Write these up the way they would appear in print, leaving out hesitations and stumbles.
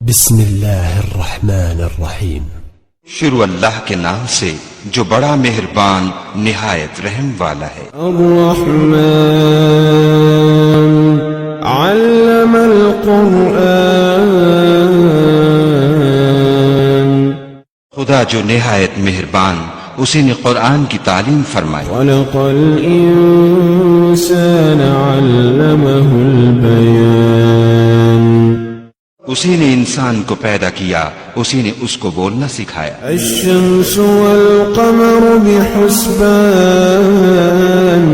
بسم اللہ الرحمن الرحیم۔ شروع اللہ کے نام سے جو بڑا مہربان نہایت رحم والا ہے۔ الرحمن علم القرآن، خدا جو نہایت مہربان اسی نے قرآن کی تعلیم فرمائی۔ خلق الانسان علمہ البیان، اسی نے انسان کو پیدا کیا، اسی نے اس کو بولنا سکھایا۔ الشمس والقمر بحسبان،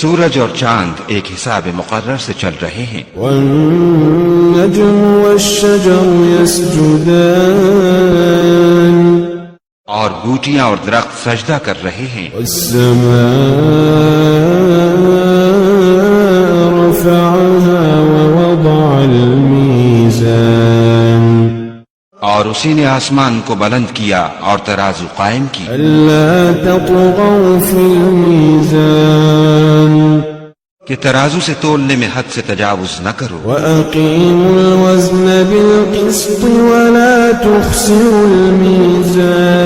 سورج اور چاند ایک حساب مقرر سے چل رہے ہیں۔ والنجم والشجر يسجدان، اور بوٹیاں اور درخت سجدہ کر رہے ہیں۔ والسماء رفعها ووضع الميزان، اور اسی نے آسمان کو بلند کیا اور ترازو قائم کی۔ ألا تطغوا في الميزان، کہ ترازو سے تولنے میں حد سے تجاوز نہ کرو۔ وأقيموا الوزن بالقسط ولا تخسروا الميزان،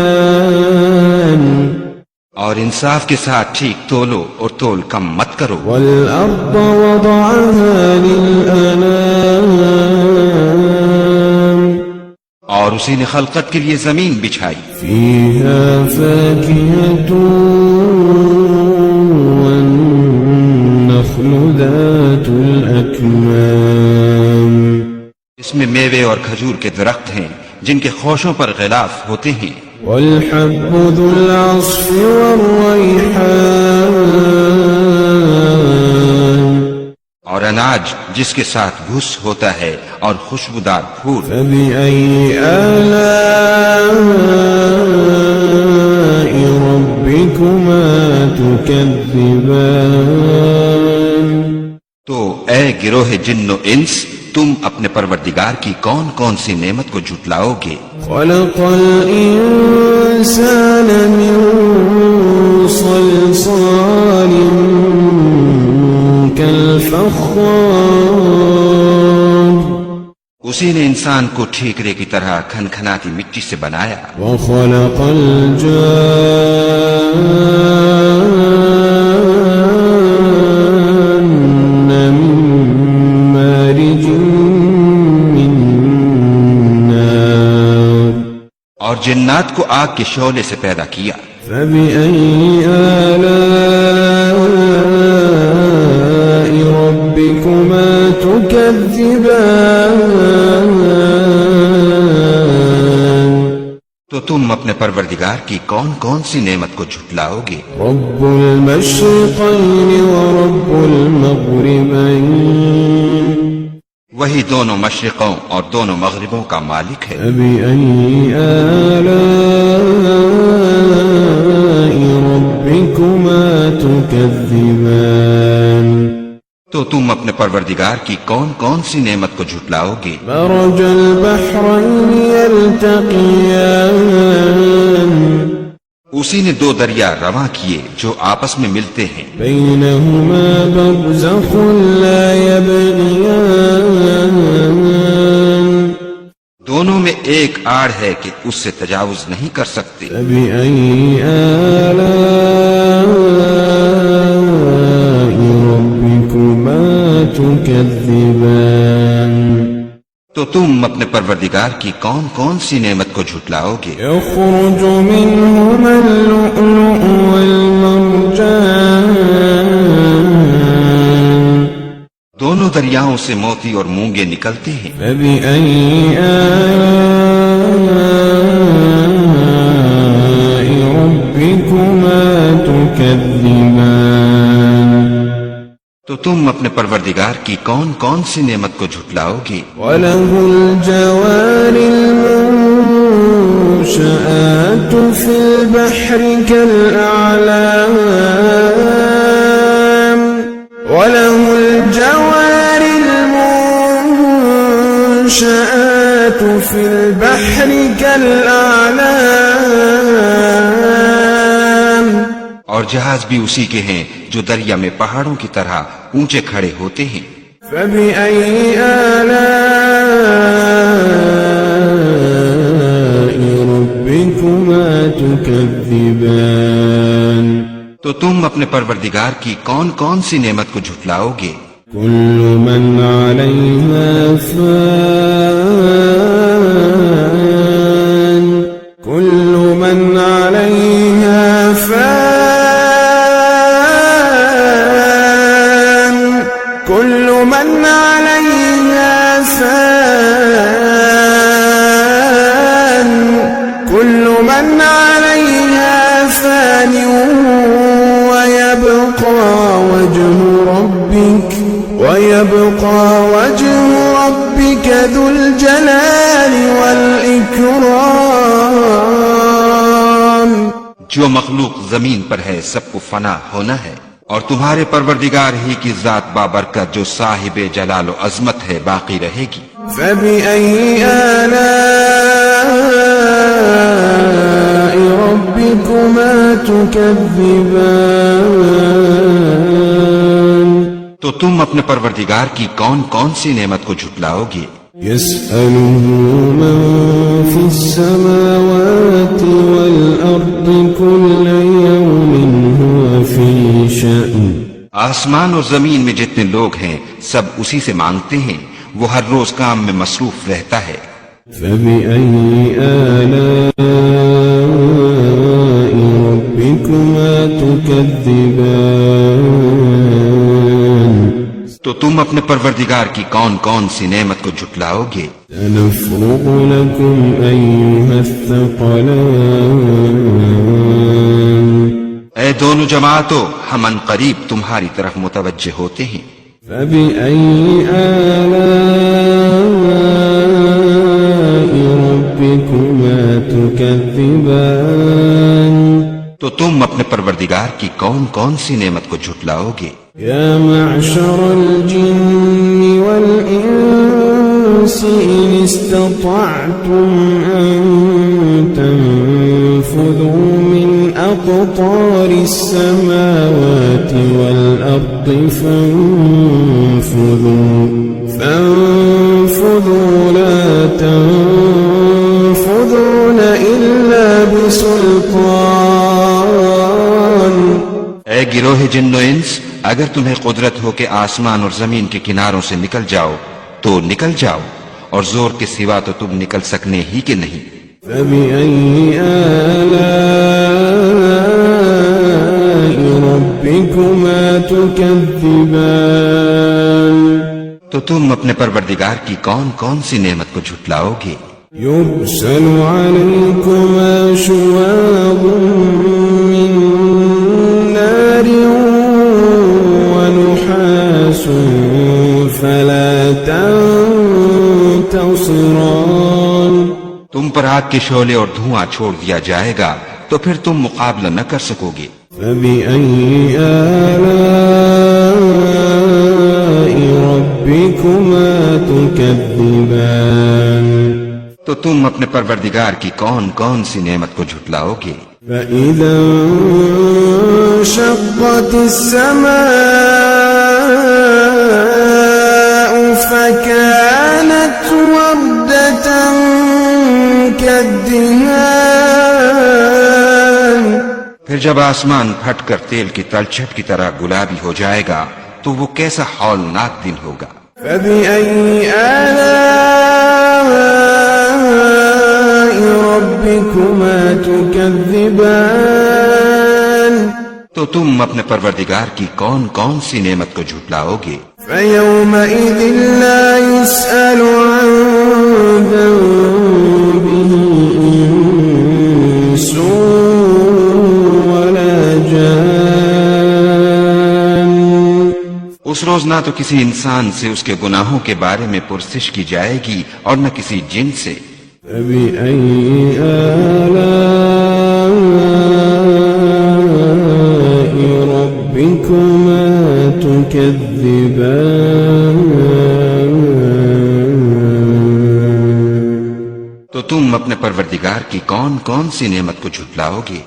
اور انصاف کے ساتھ ٹھیک تولو اور تول کم مت کرو۔ والأرض وضعها للأنام، اور اسی نے خلقت کے لیے زمین بچھائی۔ فيها فاكهة والنخل ذات الأكمام، اس میں میوے اور کھجور کے درخت ہیں جن کے خوشوں پر غلاف ہوتے ہیں۔ والحب ذو العصف والريحان، اور اناج جس کے ساتھ بھس ہوتا ہے اور خوشبودار پھول۔ فبأي آلاء ربكما تكذبان، تو اے گروہ جن و انس، تم اپنے پروردگار کی کون کون سی نعمت کو جھٹلاؤ گے؟ خلق الإنسان من صلصال كالفخار، اسی نے انسان کو ٹھیکرے کی طرح کھنکھناتی مٹی سے بنایا۔ وخلق الجان من مارج من نار، اور جنات کو آگ کے شعلے سے پیدا کیا۔ فبأي آلاء ربكما تكذبان، تو تم اپنے پروردگار کی کون کون سی نعمت کو جھٹلاؤ گے؟ رب المشرقين ورب المغربين، وہی دونوں مشرقوں اور دونوں مغربوں کا مالک ہے۔ فبأي آلاء ربكما تكذبان، تو تم اپنے پروردگار کی کون کون سی نعمت کو جھٹلاؤ گے؟ مرج البحرين يلتقيان، اسی نے دو دریا رواں کیے جو آپس میں ملتے ہیں۔ بينهما برزخ لا يبغيان، دونوں میں ایک آڑ ہے کہ اس سے تجاوز نہیں کر سکتے۔ فبأي آلاء ربكما تكذبان، تو تم اپنے پروردگار کی کون کون سی نعمت کو جھٹلاؤ گے؟ يخرج منهما اللؤلؤ والمرجان، دونوں دریاؤں سے موتی اور مونگے نکلتے ہیں۔ فبأي آلاء ربكما تكذبان، تو تم اپنے پروردگار کی کون کون سی نعمت کو جھٹلاؤ گے؟ وله الجوار المنشآت في البحر كالأعلام، وله الجوار المنشآت في البحر كالأعلام، اور جہاز بھی اسی کے ہیں جو دریا میں پہاڑوں کی طرح اونچے کھڑے ہوتے ہیں۔ فبأي آلاء تكذبان تو تم اپنے پروردگار کی کون کون سی نعمت کو جھٹلاؤ گے؟ كل من عليها فان كل من عليها فان كل من عليها فان كل من عليها فان ويبقى وجه ربك ذو الجلال والإكرام. جو مخلوق زمین پر ہے سب کو فنا ہونا ہے، اور تمہارے پروردگار ہی کی ذات بابرکت جو صاحب جلال و عظمت ہے باقی رہے گی. فبأي آلاء ربكما تكذبان تو تم اپنے پروردگار کی کون کون سی نعمت کو جھٹلاؤ گے؟ يسأله من في السماوات والأرض كل يوم هو في شأن. آسمان اور زمین میں جتنے لوگ ہیں سب اسی سے مانگتے ہیں، وہ ہر روز کام میں مصروف رہتا ہے. فبأي آلاء ربكما تكذبان تو تم اپنے پروردگار کی کون کون سی نعمت کو جھٹلاؤ گے؟ سنفرغ لكم أيها الثقلان. اے دونوں جماعتوں، ہم ان قریب تمہاری طرف متوجہ ہوتے ہیں. فبأي آلاء ربكما تكذبان تو تم اپنے پروردگار کی کون کون سی نعمت کو جھٹلاؤ گے؟ يا معشر الجن والإنس إن استطعتم أن تنفذوا من أقطار السماوات والأرض فانفذوا لا تنفذون إلا بسلطان. اے گروہ جن و انس، اگر تمہیں قدرت ہو کہ آسمان اور زمین کے کناروں سے نکل جاؤ تو نکل جاؤ، اور زور کے سوا تو تم نکل سکنے ہی کہ نہیں. فبأي آلاء ربكما تكذبان تو تم اپنے پروردگار کی کون کون سی نعمت کو جھٹلاؤ گے؟ يرسل عليكما شواظ من نار ونحاس فلا تنتصران. تم پر آگ کے شعلے اور دھواں چھوڑ دیا جائے گا تو پھر تم مقابلہ نہ کر سکو گے. فبأي آلاء ربكما تكذبان تو تم اپنے پروردگار کی کون کون سی نعمت کو جھٹلاؤ گے؟ فإذا انشقت السماء فكانت وردة كالدهان. پھر جب آسمان پھٹ کر تیل کی تلچھٹ کی طرح گلابی ہو جائے گا تو وہ کیسا ہولناک دن ہوگا. فبأي آلاء ربكما تكذبان تو تم اپنے پروردگار کی کون کون سی نعمت کو جھٹلاؤ گے؟ فيومئذ لا يسأل عن ذنبه إنس ولا جان. اس روز نہ تو کسی انسان سے اس کے گناہوں کے بارے میں پرسش کی جائے گی اور نہ کسی جن سے. فبأي آلاء ربكما تكذبان تو تم اپنے پروردگار کی کون کون سی نعمت کو جھٹلاؤ گے؟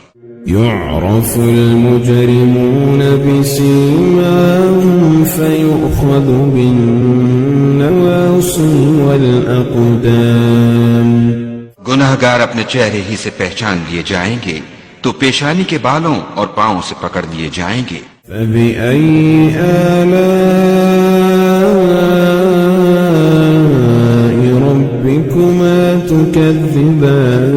يعرف المجرمون بسيماهم فيؤخذ بالنواصي والأقدام. گناہگار اپنے چہرے ہی سے پہچان لیے جائیں گے، تو پیشانی کے بالوں اور پاؤں سے پکڑ لیے جائیں گے۔ فبأي آلاء ربكما تكذبان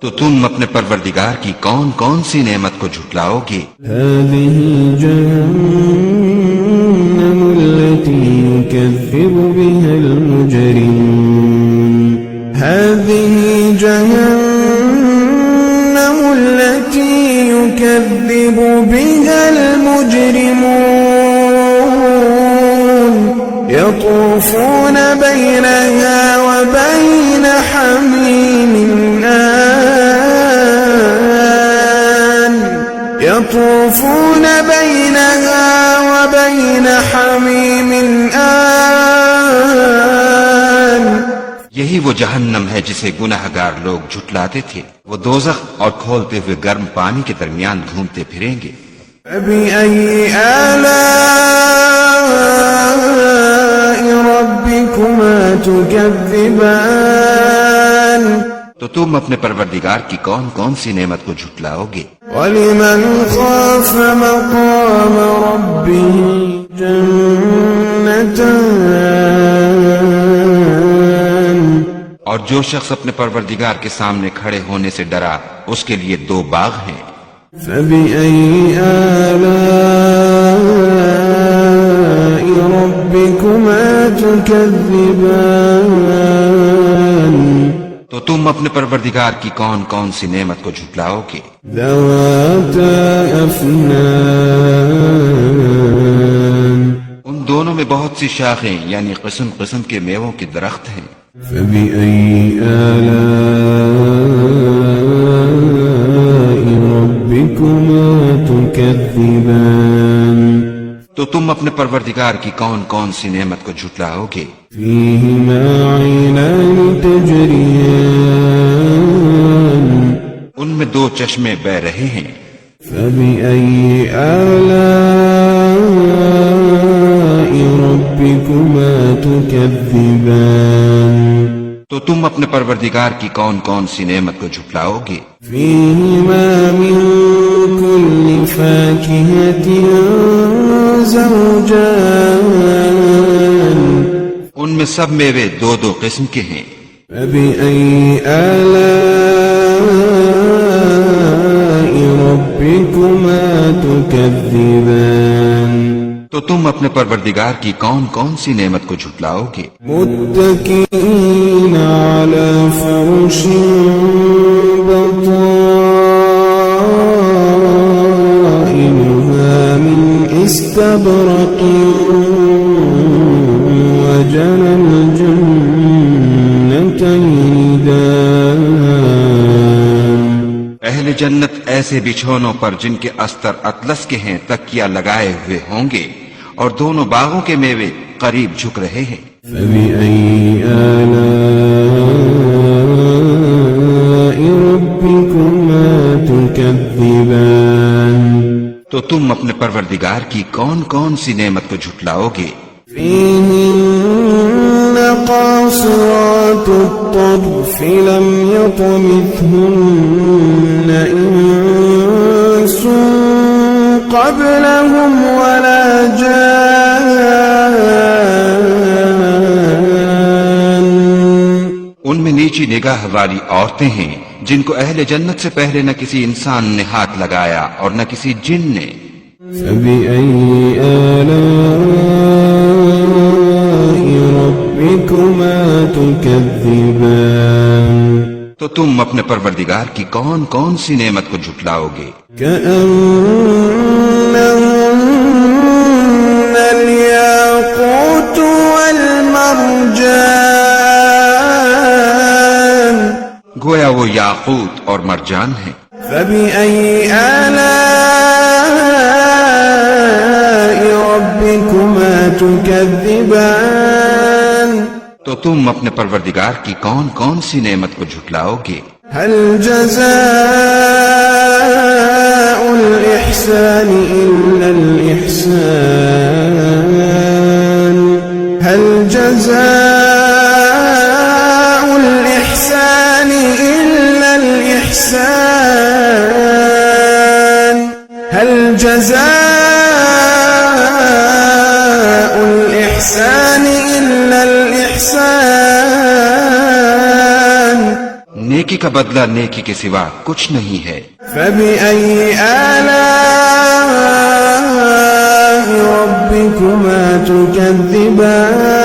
تو تم اپنے پروردگار کی کون کون سی نعمت کو جھٹلاؤ گے؟ هذه جهنم التي يكذب بها المجرمون هذه جهنم التي يكذب بها المجرمون يطوفون بينها وبين حميم آن يطوفون بينها وبين حميم آن یہی وہ جہنم ہے جسے گناہگار لوگ جھٹلاتے تھے، وہ دوزخ اور کھولتے ہوئے گرم پانی کے درمیان گھومتے پھریں گے۔ فبأي آلاء ربكما تكذبان تو تم اپنے پروردگار کی کون کون سی نعمت کو جھٹلاؤ گے؟ ولمن خاف مقام ربه جنتان اور جو شخص اپنے پروردگار کے سامنے کھڑے ہونے سے ڈرا اس کے لیے دو باغ ہیں۔ فبأي آلاء ربكما تكذبان تو تم اپنے پروردگار کی کون کون سی نعمت کو جھٹلاؤ گے؟ ذواتا أفنان ان دونوں میں بہت سی شاخیں یعنی قسم قسم کے میووں کے درخت ہیں۔ فبأي آلاء ربكما تكذبان تو تم اپنے پروردگار کی کون کون سی نعمت کو جھٹلاؤ گے؟ فيهما عينان تجريان ان میں دو چشمے بہ رہے ہیں۔ فبأي آلاء ربكما تكذبان تو تم اپنے پروردگار کی کون کون سی نعمت کو جھٹلاؤ گے؟ فيهما من كل فاكهة زوجان ان میں سب میوے دو دو قسم کے ہیں۔ فبأي آلاء ربكما تكذبان تو تم اپنے پروردگار کی کون کون سی نعمت کو جھٹلاؤ گے؟ متكئين على فرش بطائنها من استبرق وجنى الجنتين دان اہل جنت ایسے بچھونوں پر جن کے استر اطلس کے ہیں تکیہ لگائے ہوئے ہوں گے اور دونوں باغوں کے میوے قریب جھک رہے ہیں۔ فبأي آلاء ربكما تكذبان تو تم اپنے پروردگار کی کون کون سی نعمت کو جھٹلاؤ گے؟ فيهن قاصرات الطرف لم يطمثهن إنس قبلهم ولا جان ان میں نیچی نگاہ والی عورتیں ہیں جن کو اہل جنت سے پہلے نہ کسی انسان نے ہاتھ لگایا اور نہ کسی جن نے۔ فبأي آلاء ربكما تكذبان تو تم اپنے پروردگار کی کون کون سی نعمت کو جھٹلاؤ گے؟ كأنهن الياقوت والمرجان گویا وہ یاقوت اور مرجان ہیں۔ فبأي آلاء ربكما تكذبان تو تم اپنے پروردگار کی کون کون سی نعمت کو جھٹلاؤ گے؟ هل جزاء الإحسان إلا الإحسان هل جزاء الإحسان إلا الإحسان جزاء الإحسان إلا الإحسان نیکی کا بدلہ نیکی کے سوا کچھ نہیں ہے. فبأي آلاء ربكما تكذبان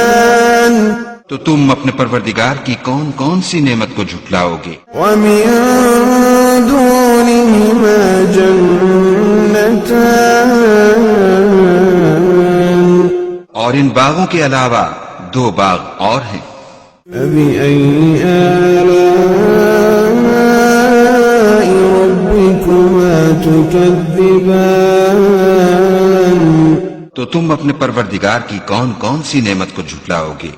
تو تم اپنے پروردگار کی کون کون سی نعمت کو جھٹلاؤ گے؟ ومن دونهما جنتان اور ان باغوں کے علاوہ 2 باغ اور ہیں. فبأي آلاء ربكما تكذبان تو تم اپنے پروردگار کی کون کون سی نعمت کو جھٹلاؤ گے؟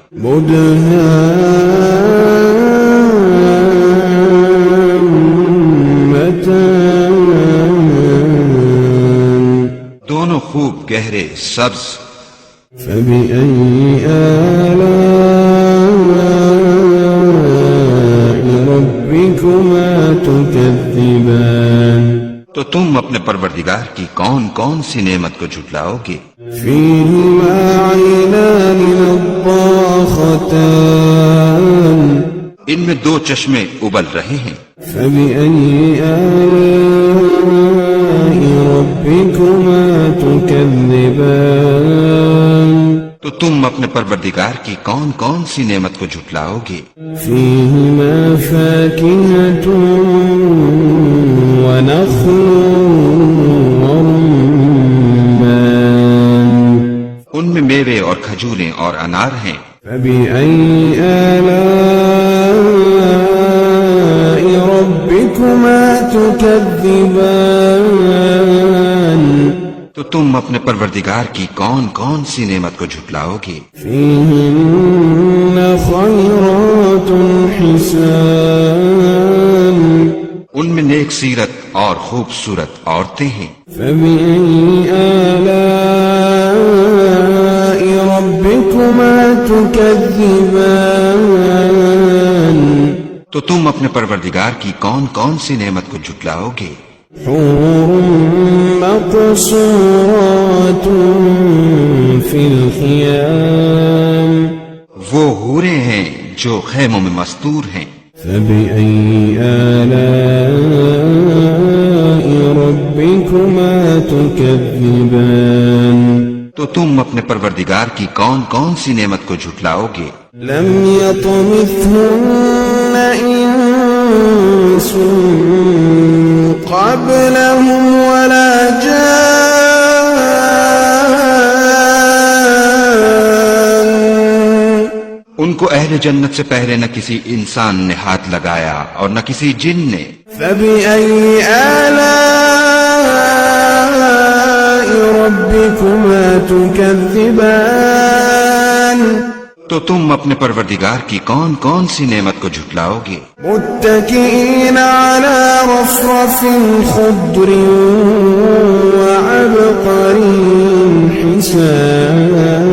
مدهامتان دونوں خوب گہرے سبز. فبأي آلاء ربكما تكذبان تو تم اپنے پروردگار کی کون کون سی نعمت کو جھٹلاؤ گے؟ فيهما عينان نضاختان ان میں 2 چشمے ابل رہے ہیں. فبأي آلاء ربكما تكذبان تو تم اپنے پروردگار کی کون کون سی نعمت کو جھٹلاؤ گے؟ فيهما فاكهة ونخل ورمان ان میں میوے اور کھجوریں اور انار ہیں. فبأي آلاء ربكما تكذبان تو تم اپنے پروردگار کی کون کون سی نعمت کو جھٹلاؤ گے؟ فيهن خيرات حسان ان میں نیک سیرت اور خوبصورت عورتیں ہیں. فبأي آلاء ربكما تكذبان تو تم اپنے پروردگار کی کون کون سی نعمت کو جھٹلاؤ گے؟ حور مقصورات في الخيام وہ حوریں ہیں جو خیموں میں مستور ہیں. فبأي آلاء ربكما تكذبان تو تم اپنے پروردگار کی کون کون سی نعمت کو جھٹلاؤ گے؟ لم يطمثهن إنس قبلهم ولا جان ان کو اہل جنت سے پہلے نہ کسی انسان نے ہاتھ لگایا اور نہ کسی جن نے. فبأي آلاء ربكما تكذبان تو تم اپنے پروردگار کی کون کون سی نعمت کو جھٹلاؤ گے؟ متكئين على رفرف خضر وعبقري حسان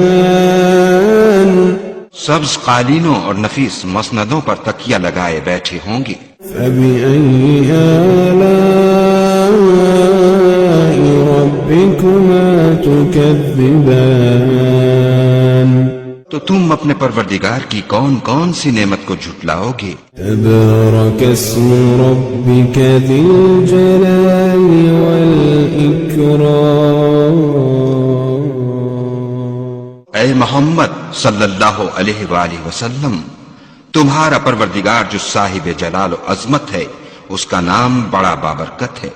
سبز قالینوں اور نفیس مسندوں پر تکیہ لگائے بیٹھے ہوں گے. فبأي آلاء ربكما تكذبان تو تم اپنے پروردگار کی کون کون سی نعمت کو جھٹلاؤ گے؟ تبارك اسم ربك ذي الجلال والإكرام اے محمد صلی اللہ علیہ وآلہ وسلم، تمہارا پروردگار جو صاحب جلال و عظمت ہے، اس کا نام بڑا بابرکت ہے.